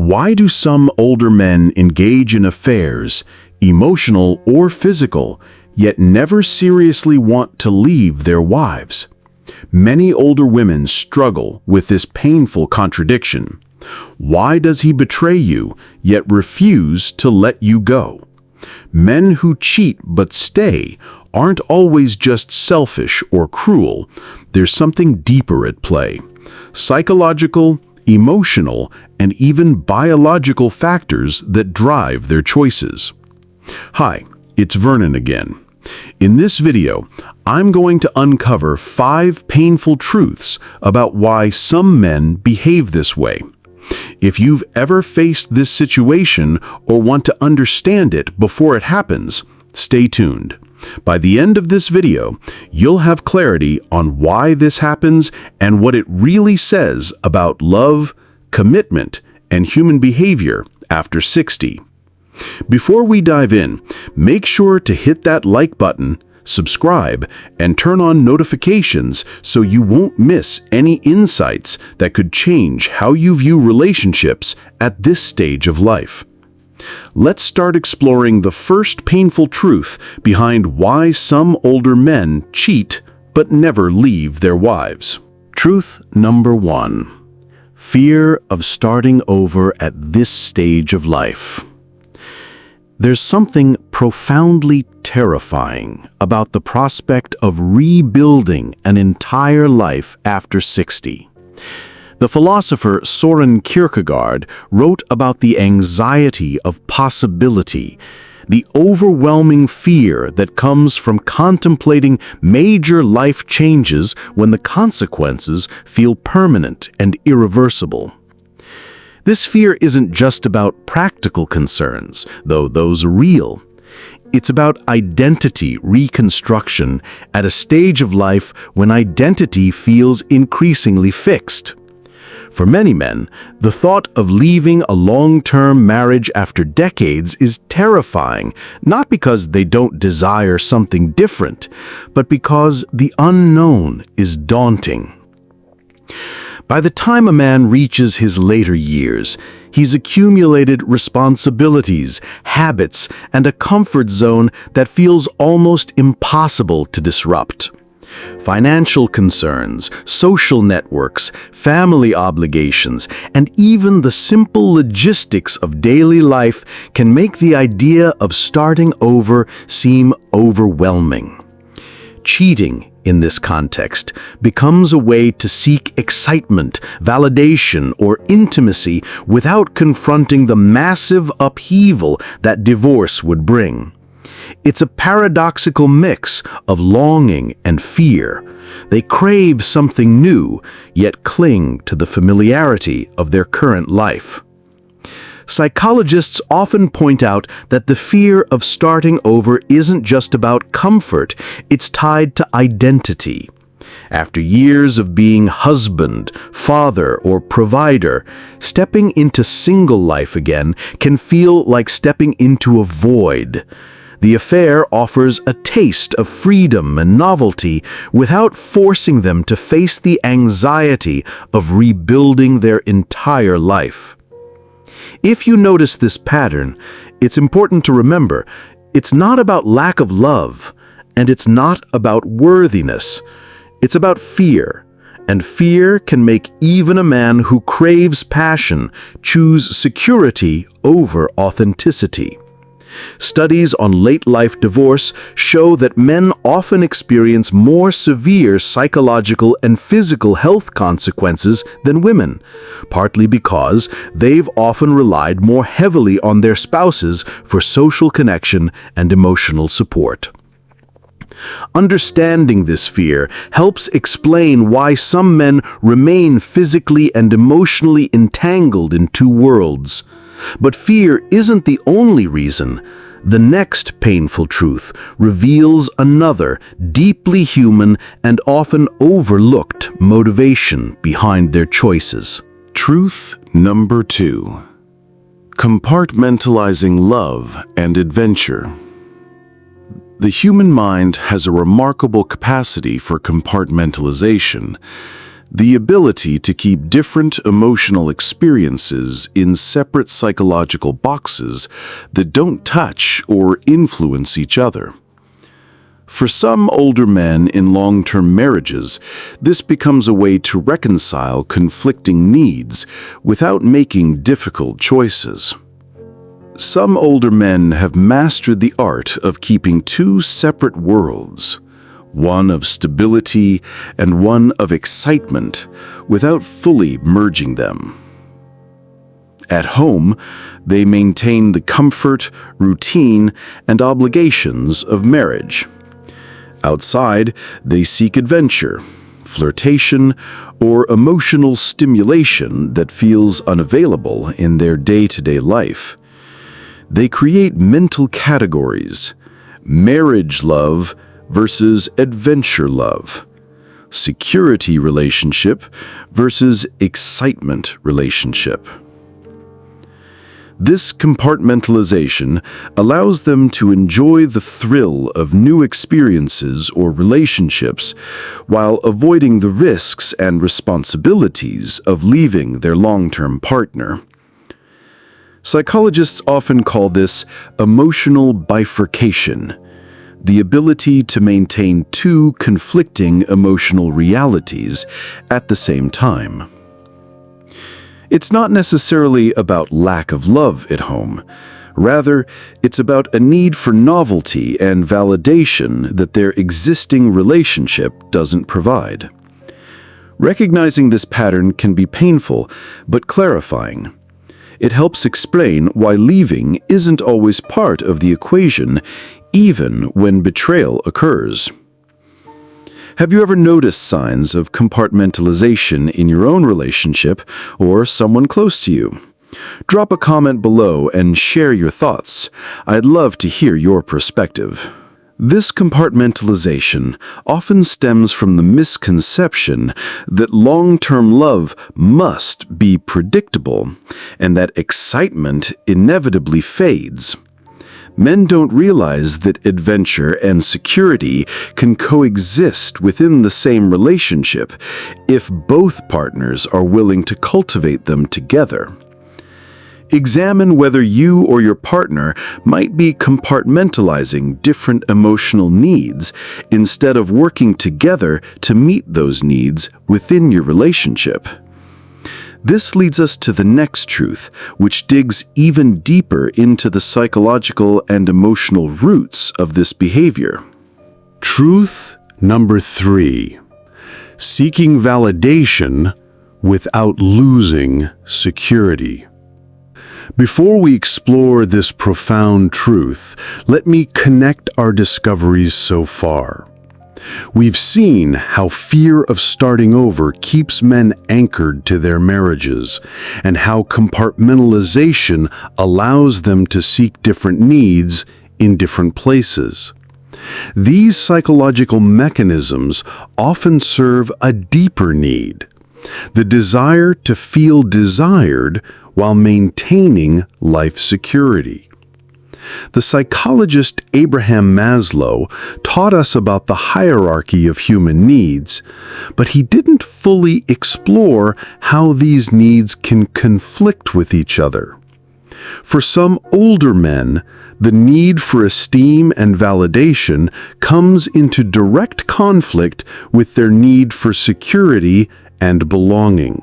Why do some older men engage in affairs, emotional or physical, yet never seriously want to leave their wives? Many older women struggle with this painful contradiction. Why does he betray you, yet refuse to let you go? Men who cheat but stay aren't always just selfish or cruel. There's something deeper at play. Psychological, emotional, and even biological factors that drive their choices. Hi, it's Vernon again. In this video, I'm going to uncover 5 painful truths about why some men behave this way. If you've ever faced this situation or want to understand it before it happens, stay tuned. By the end of this video, you'll have clarity on why this happens and what it really says about love, commitment, and human behavior after 60. Before we dive in, make sure to hit that like button, subscribe, and turn on notifications so you won't miss any insights that could change how you view relationships at this stage of life. Let's start exploring the first painful truth behind why some older men cheat but never leave their wives. Truth number 1. Fear of starting over at this stage of life. There's something profoundly terrifying about the prospect of rebuilding an entire life after 60. The philosopher Søren Kierkegaard wrote about the anxiety of possibility, the overwhelming fear that comes from contemplating major life changes when the consequences feel permanent and irreversible. This fear isn't just about practical concerns, though those are real. It's about identity reconstruction at a stage of life when identity feels increasingly fixed. For many men, the thought of leaving a long-term marriage after decades is terrifying, not because they don't desire something different, but because the unknown is daunting. By the time a man reaches his later years, he's accumulated responsibilities, habits, and a comfort zone that feels almost impossible to disrupt. Financial concerns, social networks, family obligations, and even the simple logistics of daily life can make the idea of starting over seem overwhelming. Cheating, in this context, becomes a way to seek excitement, validation, or intimacy without confronting the massive upheaval that divorce would bring. It's a paradoxical mix of longing and fear. They crave something new, yet cling to the familiarity of their current life. Psychologists often point out that the fear of starting over isn't just about comfort, it's tied to identity. After years of being husband, father, or provider, stepping into single life again can feel like stepping into a void. The affair offers a taste of freedom and novelty without forcing them to face the anxiety of rebuilding their entire life. If you notice this pattern, it's important to remember, it's not about lack of love, and it's not about worthiness. It's about fear, and fear can make even a man who craves passion choose security over authenticity. Studies on late-life divorce show that men often experience more severe psychological and physical health consequences than women, partly because they've often relied more heavily on their spouses for social connection and emotional support. Understanding this fear helps explain why some men remain physically and emotionally entangled in two worlds. But fear isn't the only reason. The next painful truth reveals another deeply human and often overlooked motivation behind their choices. Truth number 2. Compartmentalizing love and adventure. The human mind has a remarkable capacity for compartmentalization. The ability to keep different emotional experiences in separate psychological boxes that don't touch or influence each other. For some older men in long-term marriages, this becomes a way to reconcile conflicting needs without making difficult choices. Some older men have mastered the art of keeping two separate worlds, one of stability and one of excitement, without fully merging them. At home, they maintain the comfort, routine, and obligations of marriage. Outside, they seek adventure, flirtation, or emotional stimulation that feels unavailable in their day-to-day life. They create mental categories: marriage love versus adventure love, security relationship versus excitement relationship. This compartmentalization allows them to enjoy the thrill of new experiences or relationships while avoiding the risks and responsibilities of leaving their long-term partner. Psychologists often call this emotional bifurcation, the ability to maintain two conflicting emotional realities at the same time. It's not necessarily about lack of love at home. Rather, it's about a need for novelty and validation that their existing relationship doesn't provide. Recognizing this pattern can be painful, but clarifying. It helps explain why leaving isn't always part of the equation, even when betrayal occurs. Have you ever noticed signs of compartmentalization in your own relationship or someone close to you? Drop a comment below and share your thoughts. I'd love to hear your perspective. This compartmentalization often stems from the misconception that long-term love must be predictable and that excitement inevitably fades. Men don't realize that adventure and security can coexist within the same relationship if both partners are willing to cultivate them together. Examine whether you or your partner might be compartmentalizing different emotional needs instead of working together to meet those needs within your relationship. This leads us to the next truth, which digs even deeper into the psychological and emotional roots of this behavior. Truth number 3: seeking validation without losing security. Before we explore this profound truth, let me connect our discoveries so far. We've seen how fear of starting over keeps men anchored to their marriages, and how compartmentalization allows them to seek different needs in different places. These psychological mechanisms often serve a deeper need: the desire to feel desired while maintaining life security. The psychologist Abraham Maslow taught us about the hierarchy of human needs, but he didn't fully explore how these needs can conflict with each other. For some older men, the need for esteem and validation comes into direct conflict with their need for security and belonging.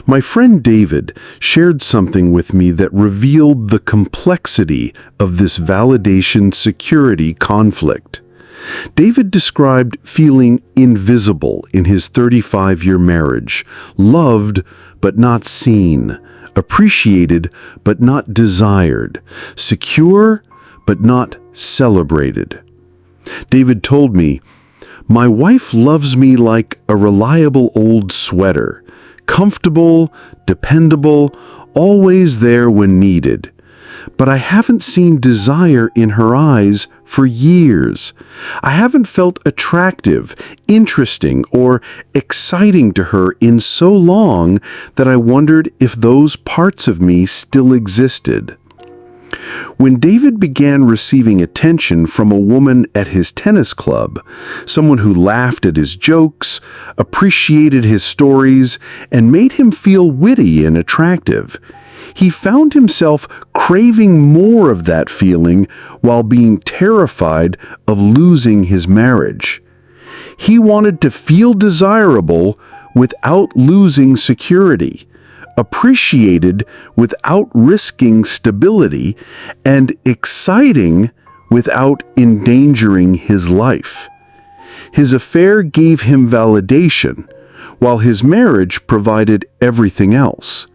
My friend David shared something with me that revealed the complexity of this validation-security conflict. David described feeling invisible in his 35-year marriage, loved but not seen, appreciated but not desired, secure but not celebrated. David told me, "My wife loves me like a reliable old sweater. Comfortable, dependable, always there when needed. But I haven't seen desire in her eyes for years. I haven't felt attractive, interesting, or exciting to her in so long that I wondered if those parts of me still existed." When David began receiving attention from a woman at his tennis club, someone who laughed at his jokes, appreciated his stories, and made him feel witty and attractive, he found himself craving more of that feeling while being terrified of losing his marriage. He wanted to feel desirable without losing security, appreciated without risking stability, and exciting without endangering his life. His affair gave him validation, while his marriage provided everything else.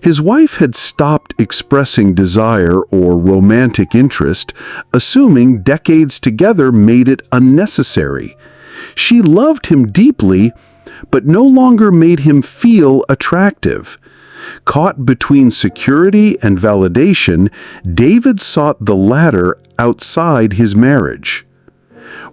His wife had stopped expressing desire or romantic interest, assuming decades together made it unnecessary. She loved him deeply, but no longer made him feel attractive. Caught between security and validation, David sought the latter outside his marriage.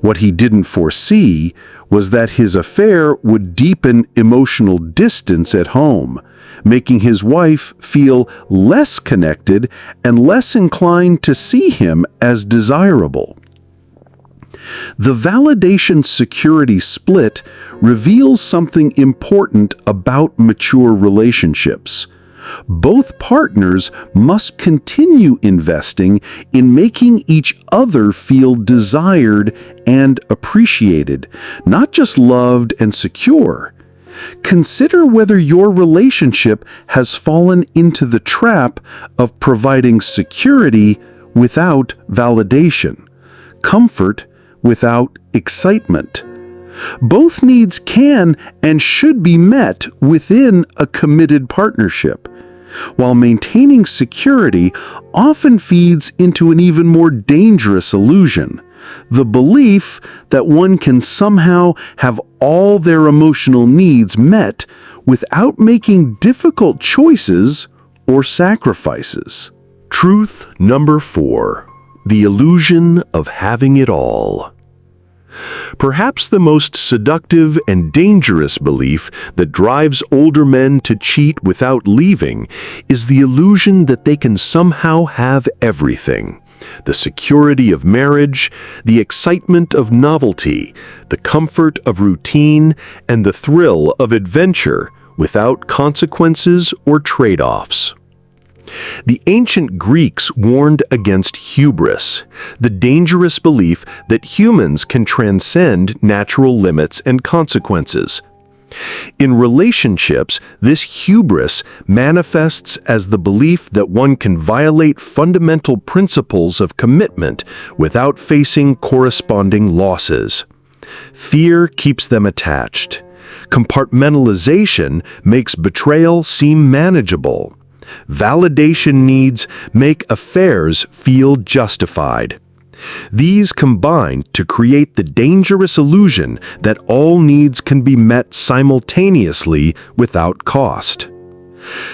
What he didn't foresee was that his affair would deepen emotional distance at home, making his wife feel less connected and less inclined to see him as desirable. The validation-security split reveals something important about mature relationships. Both partners must continue investing in making each other feel desired and appreciated, not just loved and secure. Consider whether your relationship has fallen into the trap of providing security without validation, comfort without excitement. Both needs can and should be met within a committed partnership, while maintaining security often feeds into an even more dangerous illusion, the belief that one can somehow have all their emotional needs met without making difficult choices or sacrifices. Truth number 4. The illusion of having it all. Perhaps the most seductive and dangerous belief that drives older men to cheat without leaving is the illusion that they can somehow have everything. The security of marriage, the excitement of novelty, the comfort of routine, and the thrill of adventure without consequences or trade-offs. The ancient Greeks warned against hubris, the dangerous belief that humans can transcend natural limits and consequences. In relationships, this hubris manifests as the belief that one can violate fundamental principles of commitment without facing corresponding losses. Fear keeps them attached. Compartmentalization makes betrayal seem manageable. Validation needs make affairs feel justified. These combine to create the dangerous illusion that all needs can be met simultaneously without cost.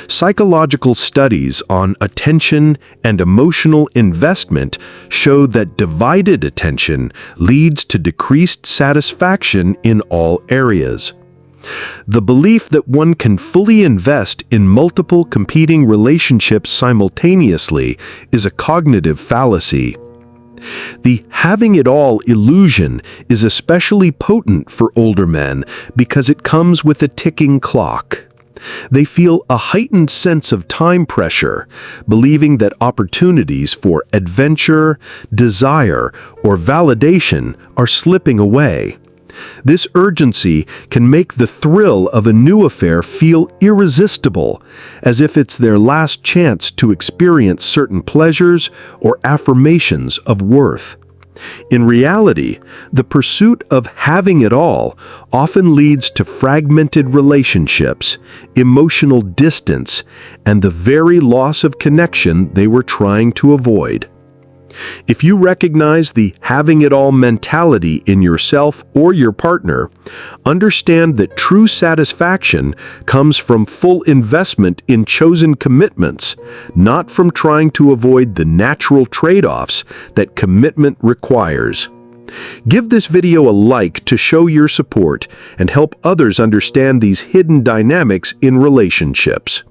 Psychological studies on attention and emotional investment show that divided attention leads to decreased satisfaction in all areas. The belief that one can fully invest in multiple competing relationships simultaneously is a cognitive fallacy. The having it all illusion is especially potent for older men because it comes with a ticking clock. They feel a heightened sense of time pressure, believing that opportunities for adventure, desire, or validation are slipping away. This urgency can make the thrill of a new affair feel irresistible, as if it's their last chance to experience certain pleasures or affirmations of worth. In reality, the pursuit of having it all often leads to fragmented relationships, emotional distance, and the very loss of connection they were trying to avoid. If you recognize the having it all mentality in yourself or your partner, understand that true satisfaction comes from full investment in chosen commitments, not from trying to avoid the natural trade-offs that commitment requires. Give this video a like to show your support and help others understand these hidden dynamics in relationships.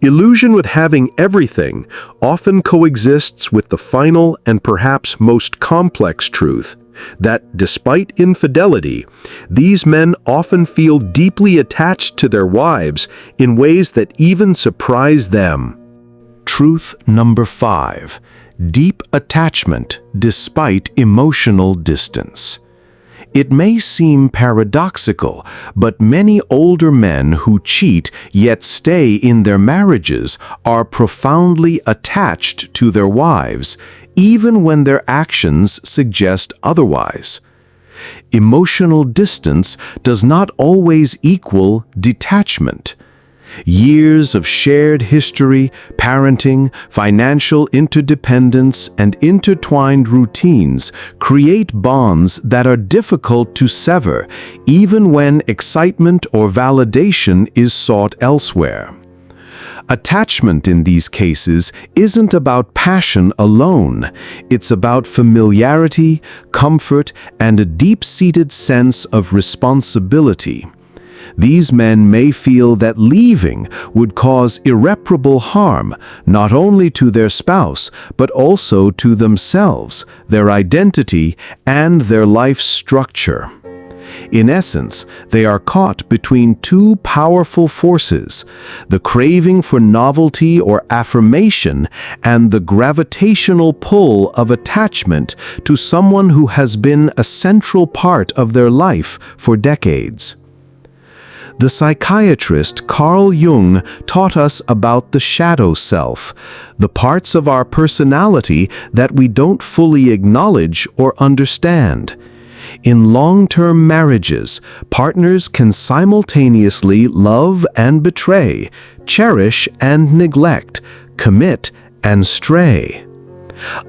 Illusion with having everything often coexists with the final and perhaps most complex truth that, despite infidelity, these men often feel deeply attached to their wives in ways that even surprise them. Truth number 5. Deep attachment despite emotional distance. It may seem paradoxical, but many older men who cheat yet stay in their marriages are profoundly attached to their wives, even when their actions suggest otherwise. Emotional distance does not always equal detachment. Years of shared history, parenting, financial interdependence, and intertwined routines create bonds that are difficult to sever, even when excitement or validation is sought elsewhere. Attachment in these cases isn't about passion alone. It's about familiarity, comfort, and a deep-seated sense of responsibility. These men may feel that leaving would cause irreparable harm, not only to their spouse, but also to themselves, their identity, and their life structure. In essence, they are caught between two powerful forces, the craving for novelty or affirmation and the gravitational pull of attachment to someone who has been a central part of their life for decades. The psychiatrist Carl Jung taught us about the shadow self, the parts of our personality that we don't fully acknowledge or understand. In long-term marriages, partners can simultaneously love and betray, cherish and neglect, commit and stray.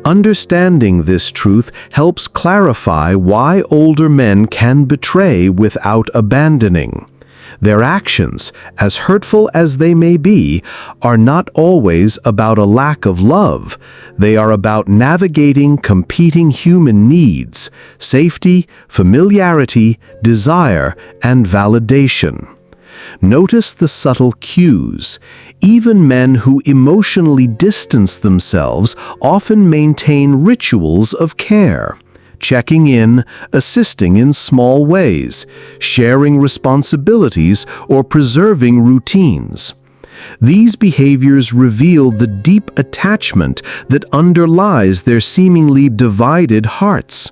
Understanding this truth helps clarify why older men can betray without abandoning. Their actions, as hurtful as they may be, are not always about a lack of love. They are about navigating competing human needs, safety, familiarity, desire, and validation. Notice the subtle cues. Even men who emotionally distance themselves often maintain rituals of care. Checking in, assisting in small ways, sharing responsibilities, or preserving routines. These behaviors reveal the deep attachment that underlies their seemingly divided hearts.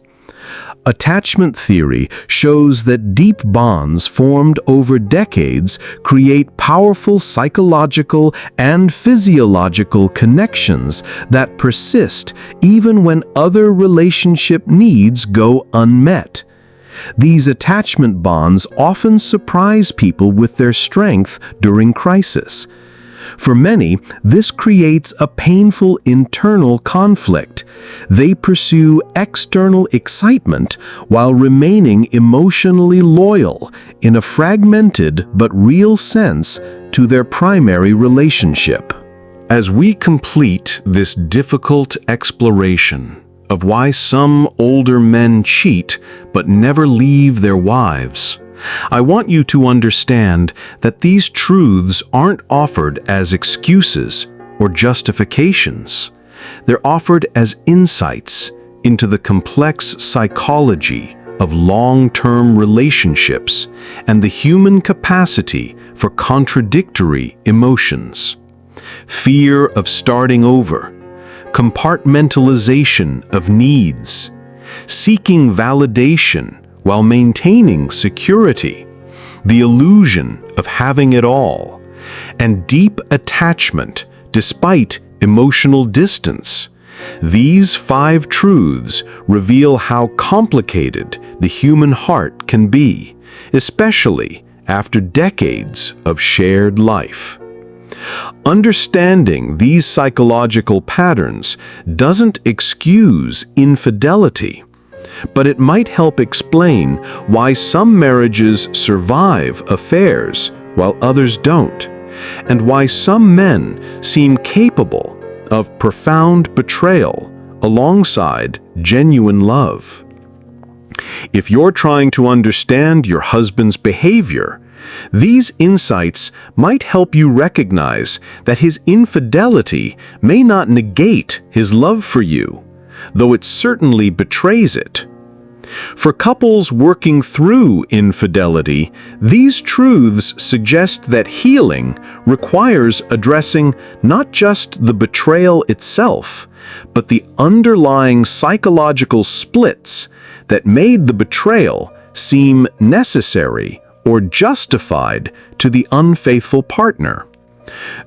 Attachment theory shows that deep bonds formed over decades create powerful psychological and physiological connections that persist even when other relationship needs go unmet. These attachment bonds often surprise people with their strength during crisis. For many, this creates a painful internal conflict. They pursue external excitement while remaining emotionally loyal, in a fragmented but real sense, to their primary relationship. As we complete this difficult exploration of why some older men cheat but never leave their wives, I want you to understand that these truths aren't offered as excuses or justifications. They're offered as insights into the complex psychology of long-term relationships and the human capacity for contradictory emotions. Fear of starting over, compartmentalization of needs, seeking validation while maintaining security, the illusion of having it all, and deep attachment despite emotional distance. These 5 truths reveal how complicated the human heart can be, especially after decades of shared life. Understanding these psychological patterns doesn't excuse infidelity, but it might help explain why some marriages survive affairs while others don't, and why some men seem capable of profound betrayal alongside genuine love. If you're trying to understand your husband's behavior, These insights might help you recognize that his infidelity may not negate his love for you, though it certainly betrays it. For couples working through infidelity, these truths suggest that healing requires addressing not just the betrayal itself, but the underlying psychological splits that made the betrayal seem necessary or justified to the unfaithful partner.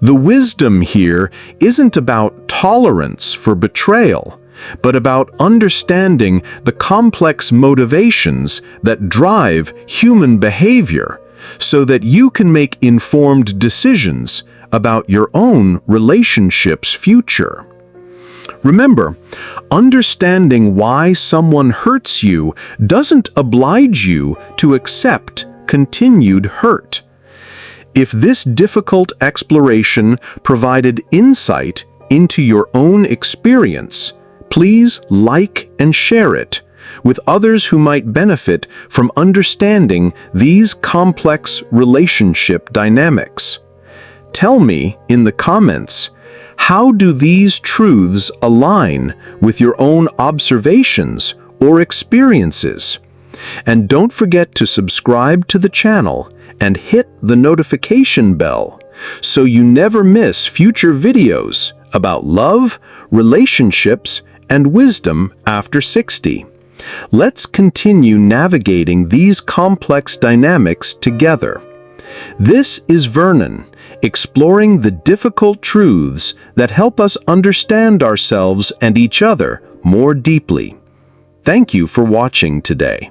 The wisdom here isn't about tolerance for betrayal, but about understanding the complex motivations that drive human behavior so that you can make informed decisions about your own relationship's future. Remember, understanding why someone hurts you doesn't oblige you to accept continued hurt. If this difficult exploration provided insight into your own experience, please like and share it with others who might benefit from understanding these complex relationship dynamics. Tell me in the comments, how do these truths align with your own observations or experiences? And don't forget to subscribe to the channel and hit the notification bell so you never miss future videos about love, relationships, and wisdom after 60. Let's continue navigating these complex dynamics together. This is Vernon, exploring the difficult truths that help us understand ourselves and each other more deeply. Thank you for watching today.